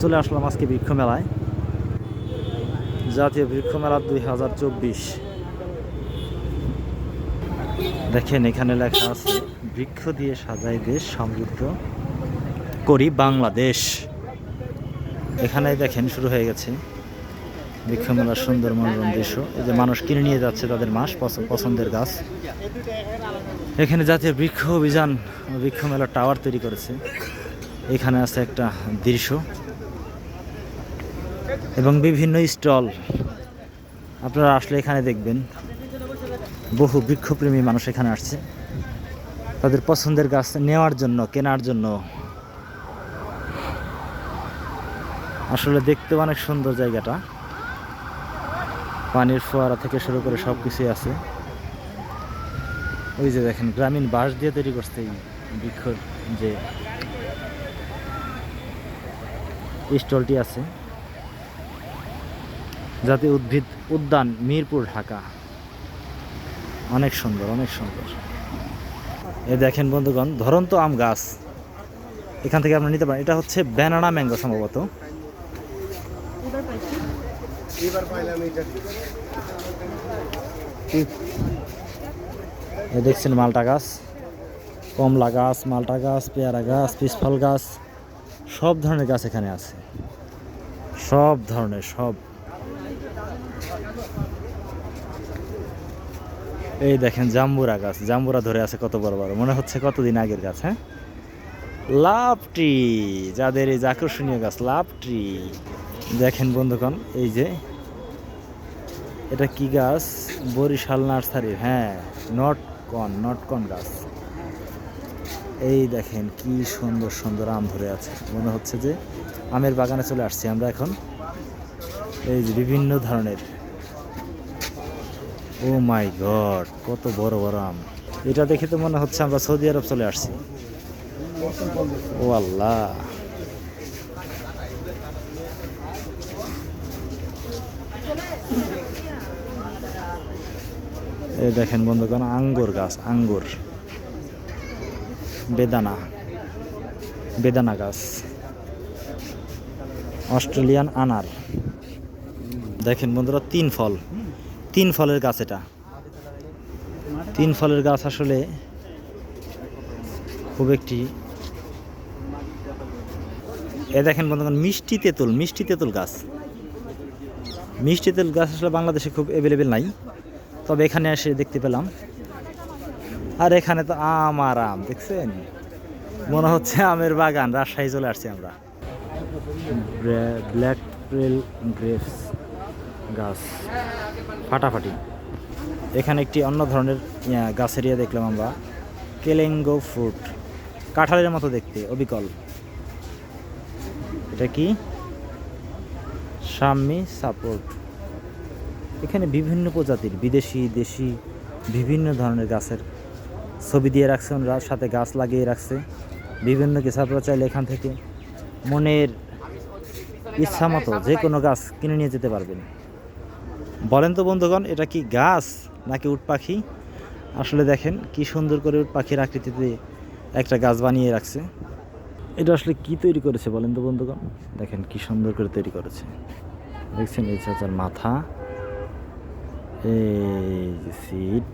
চলে আসলাম আজকে বৃক্ষ মেলায়, জাতীয় বৃক্ষ মেলা 2024। দেখেন এখানে লেখা আছে বৃক্ষ দিয়ে সাজাই দেশ, সমৃদ্ধ করি বাংলাদেশ। এখানে দেখেন শুরু হয়ে গেছে বৃক্ষ মেলার সুন্দর মনোরম দৃশ্য। এই যে মানুষ কিনে নিয়ে যাচ্ছে তাদের পছন্দের গাছ। এখানে জাতীয় বৃক্ষ অভিযান বৃক্ষ মেলার টাওয়ার তৈরি করেছে। এখানে আছে একটা দৃশ্য এবং বিভিন্ন স্টল। আপনারা আসলে এখানে দেখবেন বহু বৃক্ষপ্রেমী মানুষ এখানে আসছে তাদের পছন্দের গাছ নেওয়ার জন্য, কেনার জন্য। আসলে দেখতে অনেক সুন্দর জায়গাটা, পানির ফোয়ারা থেকে শুরু করে সব কিছুই আছে। ওই যে দেখেন গ্রামীণ বাঁশ দিয়ে তৈরি করছে এই বৃক্ষ যে স্টলটি আছে। জাতীয় উদ্ভিদ উদ্যান মিরপুর, ঢাকা। অনেক সুন্দর, অনেক সুন্দর। এ দেখেন বন্ধুগণ, ধরন্ত আম গাছ এখান থেকে আপনারা নিতে পারেন। এটা হচ্ছে ব্যানানা ম্যাঙ্গো সম্ভবত। এ দেখছেন মালটা গাছ, কমলা গাছ, মালটা গাছ, পেয়ারা গাছ, পিসফল গাছ, সব ধরনের গাছ এখানে আছে, সব ধরনের সব। এই দেখেন জাম্বুরা গাছ, জাম্বুরা ধরে আছে কত বড় বড়, মনে হচ্ছে কতদিন আগের গাছ। হ্যাঁ, লাভ ট্রি, যাদের এই যে আকর্ষণীয় গাছ লাভ ট্রি। দেখেন বন্ধুগণ, এই যে এটা কি গাছ? বরিশাল নার্সারির, হ্যাঁ, নটকন গাছ। এই দেখেন কি সুন্দর সুন্দর আম ধরে আছে, মনে হচ্ছে যে আমের বাগানে চলে আসছি আমরা এখন। এই যে বিভিন্ন ধরনের, ও মাই গড, কত বড় বড় আম! এটা দেখে তো মনে হচ্ছে আমরা সৌদি আরব চলে আসছি। ও আল্লাহ! এই দেখেন বন্ধুগণ, আঙ্গুর গাছ, আঙ্গুর, বেদানা গাছ, অস্ট্রেলিয়ান আনার। দেখেন বন্ধুরা, তিন ফলের গাছ। এটা তিন ফলের গাছ, আসলে খুব একটি। এ দেখেন বন্ধুগণ, মিষ্টি তেঁতুল গাছ। মিষ্টি তেঁতুল গাছ আসলে বাংলাদেশে খুব অ্যাভেলেবেল নাই, তবে এখানে এসে দেখতে পেলাম। আর এখানে তো আম আর আম, দেখছেন, মনে হচ্ছে আমের বাগান। রাজশাহী চলে আসছি আমরা। ব্ল্যাক পেল গ্রেপস গাছ ফাটাফাটি। এখানে একটি অন্য ধরনের গাছের ইয়ে দেখলাম আমরা, কেলেঙ্গো ফ্রুট, কাঁঠালের মতো দেখতে, অবিকল। এটা কি? সাম্মি সাপোর্ট। এখানে বিভিন্ন প্রজাতির বিদেশি, দেশি বিভিন্ন ধরনের গাছের ছবি দিয়ে রাখছে ওনারা, সাথে গাছ লাগিয়ে রাখছে বিভিন্ন কিছু। আপনারা চাইলে এখান থেকে মনের ইচ্ছা মতো যে কোনো গাছ কিনে নিয়ে যেতে পারবেন। বলেন তো বন্ধুগণ, এটা কি গাছ নাকি উট পাখি? আসলে দেখেন কি সুন্দর করে উট পাখির আকৃতিতে একটা গাছ বানিয়ে রাখছে। এটা আসলে কি তৈরি করেছে বলেন তো বন্ধুগণ? দেখেন কি সুন্দর করে তৈরি করেছে, দেখছেন? এই চাচার মাথা, এই সিট।